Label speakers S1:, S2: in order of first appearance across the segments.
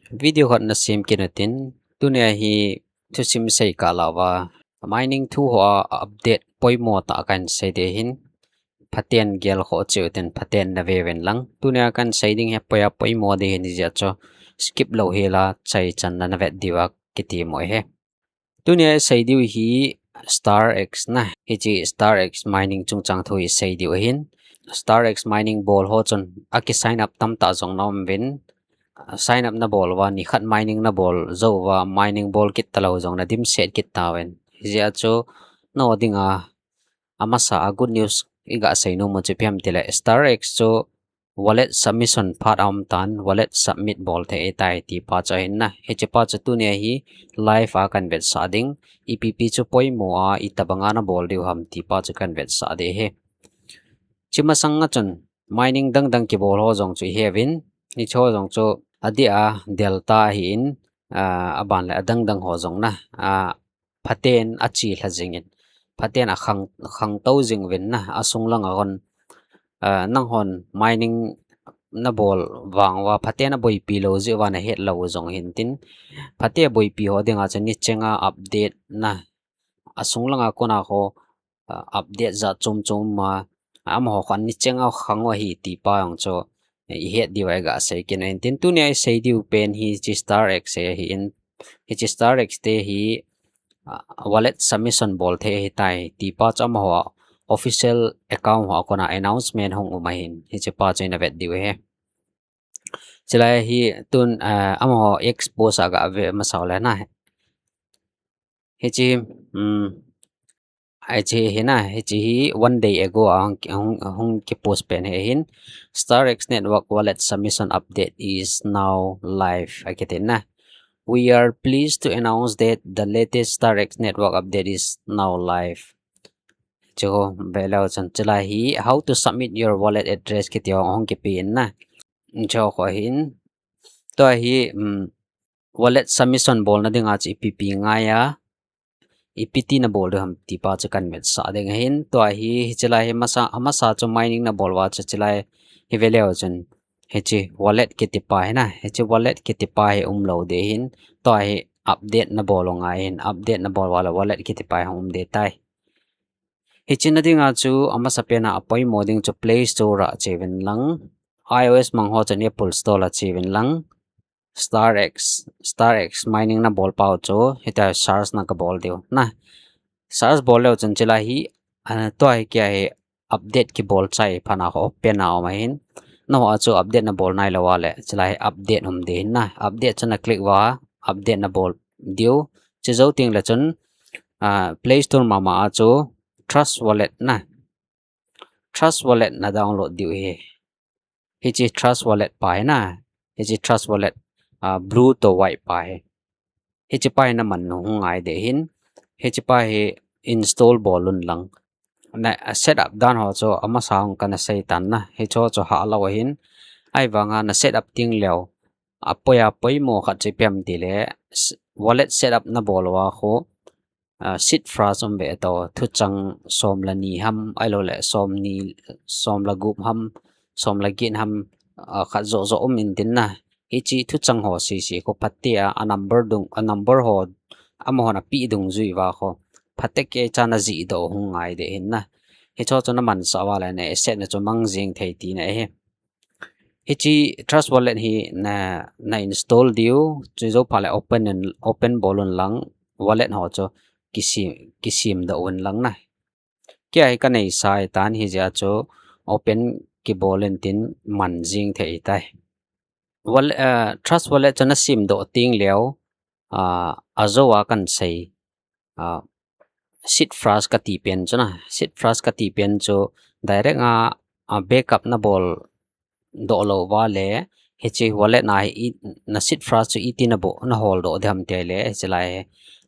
S1: Video hot na sim kinatin tunia hi tu sim sei kalawa mining tu ho update poimo ta kan sei de hin phaten gel ho chuten phaten na veven lang tunia kan seiding he poya poimo de hin ja cho skip lo hela chai chan na vet diwa kiti moi he tunia seidiu hi star x na hi chi star x mining chungchang thui seidiu hin star x mining ball ho chon aki sign up tam ta jong nom vin sign up na ball wa ni khat mining na ball zo wa mining ball kit talo jong na dim set kit tawen zia cho no dinga amasa good news iga sei no mo chepem tile star x cho wallet submission phat am tan wallet submit ball the etai ti pa cha hin na he che pa cha tu ne hi live a convert sa ding epp chu poi mo a itabanga na ball diu ham ti pa cha convert sa de he chima sanga chon mining dang dang ki ball ho jong chu hevin ni cho jong chu adia delta hin aban la dang dang ho jong na phaten achi thlajingin phaten a khang to jing wen na asung lang agon nang hon mining na bol wang wa phaten a boi pi lo je wa na het lo jong hin tin phate boi pi ho denga chani chenga update na asung lang a kona ho update za chum chum ma am ho khan ni chenga khangwa hi ti pa ang cho I het diwa ga sei kin en tin tu ne sei diu pen hi chi star x hi in hi chi star x te hi wallet submission bol the hi tai ti pa cham ho official account ho kona announcement hong umahin hi che pa chaina vet diu he chila hi tun am ho expose aga ve masawla na hi chi ai chi hina hi chi 1 day ago hong ki post pen he hin StarX network wallet submission update is now live aketina we are pleased to announce that the latest StarX network update is now live cho belau chan chala hi how to submit your wallet address kityo hong ki pin na cho ko hin to hi wallet submission bol na dinga chi pp nga ya EPT na bol ham ti pa cha kan met sa deng hin to hi chila he masa amasa cho mining na bol wa cha chila he veleo chen he chi wallet ke ti pa he na he chi wallet ke ti pa he lo de hin to hi update na bol nga hin update na bol wala wallet ke ti pa hum de tai he chin na dinga chu amasa pe na apoi moding cho play store ra cheven lang iOS mang ho chan Apple store la cheven lang StarX mining na ball pao cho hita SARS na ka ball dio na SARS ball leo chan chila hi to ai kya he update ki ball chai phana ho open na ma hin no acho update na ball nai lawa le chila hi update hum de na update chana click wa update na ball dio che zo ting la chon Play Store ma acho trust wallet na download dio he chi trust wallet pa na he chi trust wallet blue to white pa he chi pa na man no ngai de hin he chi pa he install bolun lang na setup dan ho cho ama saung kana sei tan na he cho ha law hin ai wanga na setup ting leo apoya poimo kha che pem ti le wallet setup na bolwa kho sit from be to thu chang som la ni ham ai lo le som la gup ham som la gin ham kha zo in tin na ichi thu chang ho si ko patia a number ho am ho na pi dung zui wa kho phate ke chana ji do hungai de hin na he cho na man sa wala ne set na cho mang jing thei ti na he ichi trust wallet hi na install dio chu zo phala open bolon lang wallet ho cho kisim da on lang na kya hi ka nei sai tan hi ja cho open ki bolen tin man jing thei tai trust wallet chana sim do ting leo azowa kan sei sit phrase ka ti pen chana sit phrase ka ti pen cho direct backup na bol do lo wa le he che wallet na sit phrase chu itina bo na hol do dham te le chelai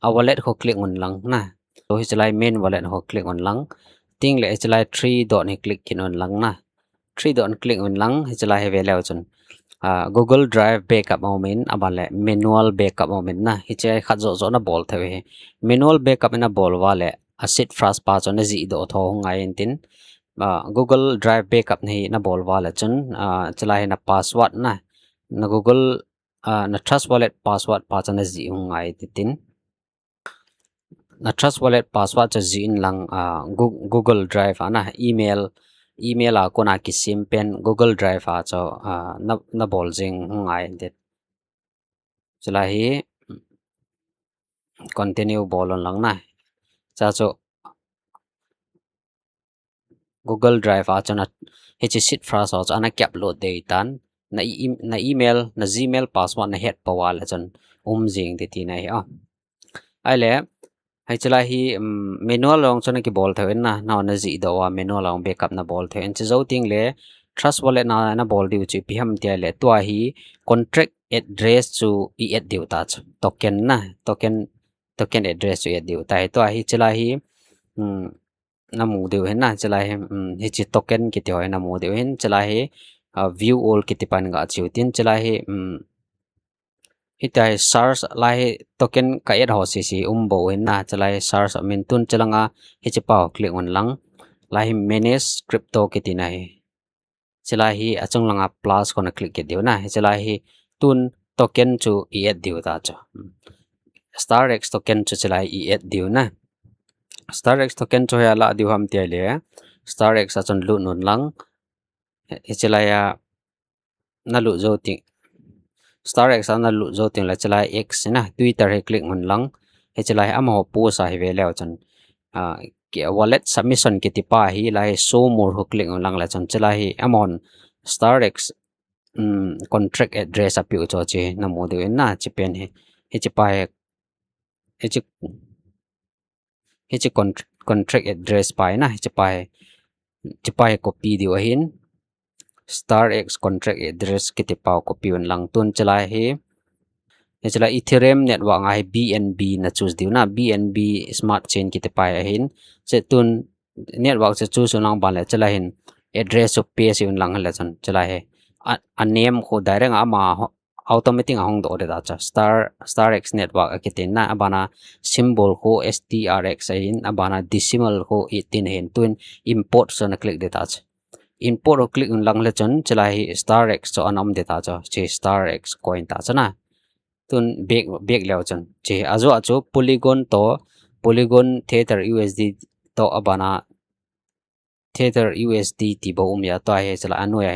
S1: a wallet ho click on lang na so he chelai main wallet ho click on lang ting le chelai 3 dot ni click kin on lang na 3 dot click on lang he chelai he veleo chun Google Drive backup moment abale manual backup moment na hiche khat zo na bol thewe manual backup na bol wale asit phrase pa chon ji do tho ngai tin Google Drive backup nei na bol wala chun chalai na password na Google na trust wallet password pa chana ji hungai titin na trust wallet password cha jin lang Google Drive ana email a kona ki sim pen Google Drive a cho na bol jing hungai det chula hi continue bolon lang na cha cho Google Drive a chana hechi sit phrase a ana cap load de tan na email na Gmail password na het pawal chon jing de ti nai a ai le hai chala hi manual long chona ki bol thoin na na ji do wa manual long backup na bol thoin che zo ting le trust wallet na bol diu chi pham tia le to hi contract address chu e at diu ta token na token address chu e diu ta to hi chala hi na mu diu hen na chala hi hi chi token ki ti hoi na mu diu hen chala hi view all ki ti pan ga chiu tin chala hi hitai SARS lai token ka et ho si bo hen na chalai SARS min tun chalanga hi chi pau click on lang lai manage crypto ki ti nai chalai hi achung langa plus kona click ke diu na chalai hi tun token chu et diu ta cha StarX token chu chalai et diu na StarX token chu ya la diu ham ti le StarX achon lu nun lang hi chalai na lu zo ti StarX ana lu zo ting la chalai X na Twitter he click on lang he chalai amo pu sa hi ve leo chan ki wallet submission ki ti pa hi lai show more ho click on lang la chan chalai hi amon StarX contract address apiu cho che na mo de na chi pen he chi pa he chi contract address pa na he chi pa copy di wa hin StarX contract address kiti pau copy on lang tun chalai hi chalai Ethereum network ai BNB na choose diu na BNB smart chain kiti pai hin che tun network che choose on lang ban le chalai hin address of page on lang la chan chalai he a name ko direct ama automatic hong do de da cha StarX network akitin na abana symbol ko STRX hin abana decimal ko 18 hin tun import so na click de ta import or click on lang le chon chalai StarX so anom de ta cho che StarX coin ta chana tun big leo chon che azo acho polygon tether USD to abana tether USD ti bo ya to he chala anu ya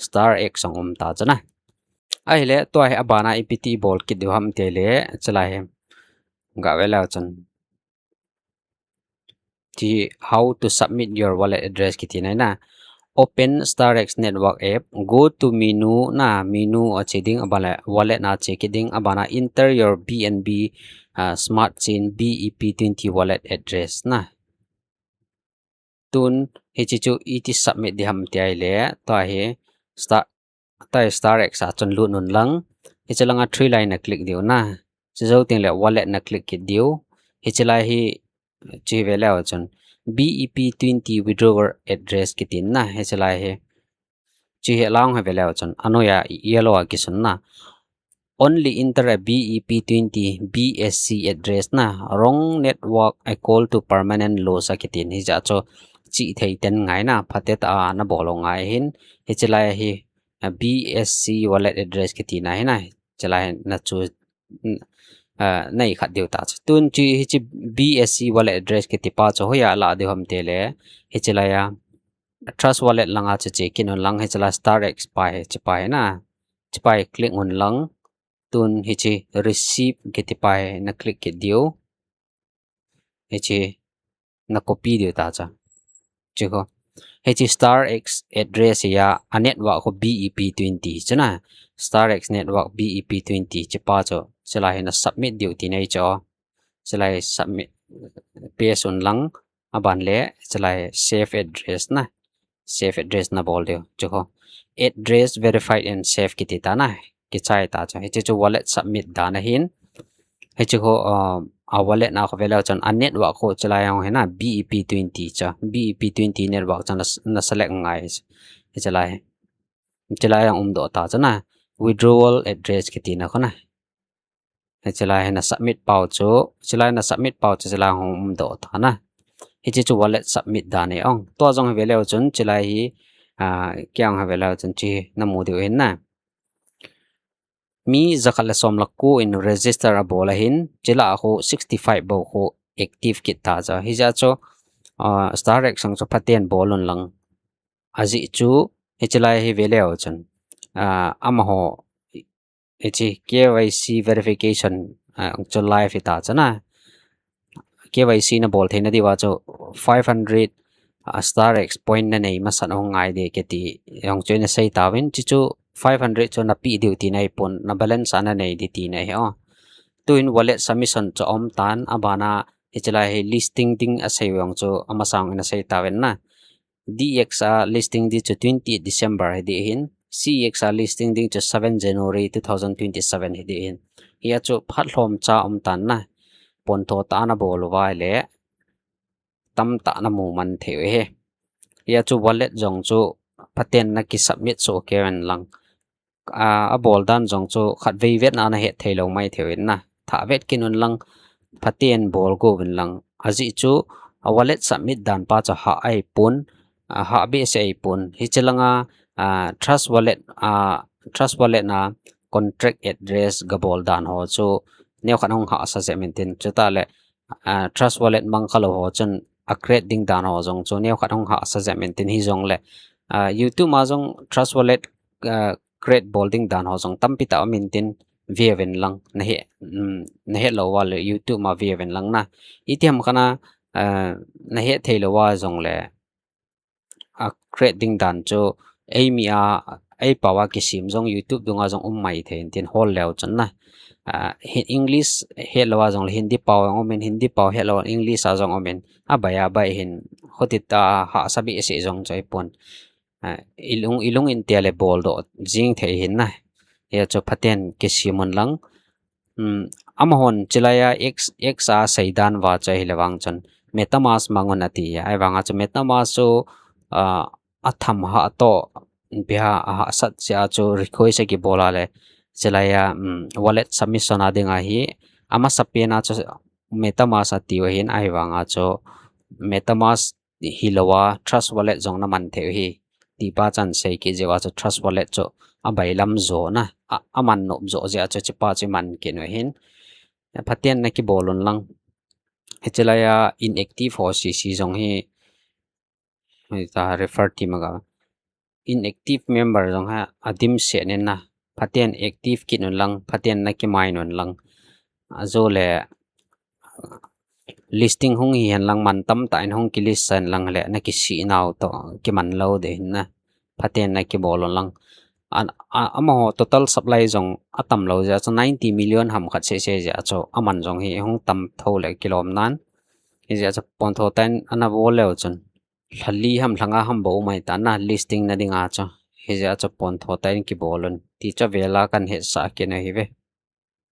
S1: StarX song ta chana ai le to he abana EPT bol ki de ham te le chalai ga wela chon ti how to submit your wallet address ki ti na open StarX network app go to menu cheding abala wallet na checking abana enter your BNB smart chain BEP20 wallet address na tun hechichu iti submit di ham ti ai le to he StarX a chon lu nun lang hechalanga 3 line na click diu na chzo ting le wallet na click ki diu hechalai hi chi vela chon BEP20 withdrawal address kitin na he chalai he chi he lang he vela chon anoya yellow a kisun na only enter a BEP20 BSC address na wrong network I call to permanent loss akitin hi ja cho chi thei ten ngai na phatet a na bolong ngai hin he chalai hi BSC wallet address kitina he na chalai na chu nei khat diu ta tun chi hi BSC wallet address ki ti pa cho hoya la de hom te le hi chalaya trust wallet langa che kin on lang hi chala StarX pai che pai na che pai click on lang tun hi chi receive ki ti pai na click ki diu hi chi na copy diu ta cha chi ko hi chi StarX address ya a network ko BEP20 chana StarX network BEP20 che pa cho chalai na submit diu ti nei cho chalai submit paste on lang aban le chalai save address na bol diu cho address verified and save ki ti ta na ki chai ta cha he chu wallet submit da na hin he chu a wallet na ko vela chon a network ko chalai ang he na BEP20 cha BEP20 network chan na select ngai he chalai ang do ta cha na withdrawal address ki ti na khona chalai na submit pau chu chalai hong do ta na hi chu wallet submit da ne ong to jong velo chun chalai hi kyang ha velo chun chi na mu de hen na mi zakal som lakku in register abola hin chila ho 65 bo ho active kit ta cha hi ja cho starrex sang cho phaten bolon lang aji chu hichlai hi veleo chan ama ho echi KYC verification cho live ita chana KYC na bol theina diwa cho 500 starrex point na nei masan ho ngai de ke ti yong choina sei tawin chi chu 500 cho na pi duty nai pon na balance ana nei di ti nei ho tuin wallet submission cho om tan abana hichlai hi listing ding asai yong cho amasang na sei tawen na DXA listing di cho 20 December di hin CXA listing ding cho 7 January 2027 di hin ya cho phatlom cha om tan na pon tho ta na bol wai le tam ta na mu man thewe he ya cho wallet jong cho paten na ki submit so keren lang a bol dan jong cho khat vei vet na na he thailo mai thewen na tha vet kinun lang paten bol go win lang aji chu a wallet submit dan pa cha ha ai pun ha be se ai pun hi chelanga trust wallet na contract address gabol dan ho chu neu khan hong ha sa se maintain chuta le trust wallet mang khalo ho chun accrete ding dan ho jong chu neu khan hong ha sa se maintain hi jong le YouTube ma jong trust wallet create bolding dan ho jong tampi ta maintain viewen lang na he lo wa le YouTube ma viewen lang na itiam kana na he thelo wa jong le create ding dan chu mia ai pawa ki sim jong YouTube dunga jong mai thein tin hol lew chan na English helwa jong Hindi paw omen Hindi paw hello English a jong omen abaya bai hin hotita ha sabi se jong chai pon ilung in tele bol do jing the hin na ya cho phaten ki simon lang amahon chilaya x a saidan wa chai lewang chan metamask mangon ati ai wanga cho metamask so atham ha to bia ha sat sia cho rekhoi se ki bola le chelaya wallet submission adinga hi ama sapena cho metamask ati wa hin ai wanga cho metamask hilowa trust wallet jong na man the hi ti pa chan sei ki jewa cho trust wallet cho abai lam zo na aman no zo ja cho chipa chi man ke no hin phaten na ki bolon lang chelaya inactive ho si jong hi ta refer ti maga inactive member jong ha adim se ne na phaten active kinun lang phaten na ki mai non lang zo le listing hung hi han lang man tam ta in hung ki list san lang le na ki si naw to ki man lo de na phaten na ki bolon lang ama total supply jong atam lo ja 90 million ham khat se ja cho aman jong hi hung tam tho le kilom nan hi ja cho pon tho tan ana bol le chon hali ham langa ham bo mai ta na listing na dinga cho hi ja cho pon tho tan ki bolon ti cha vela kan he sa ke na hi ve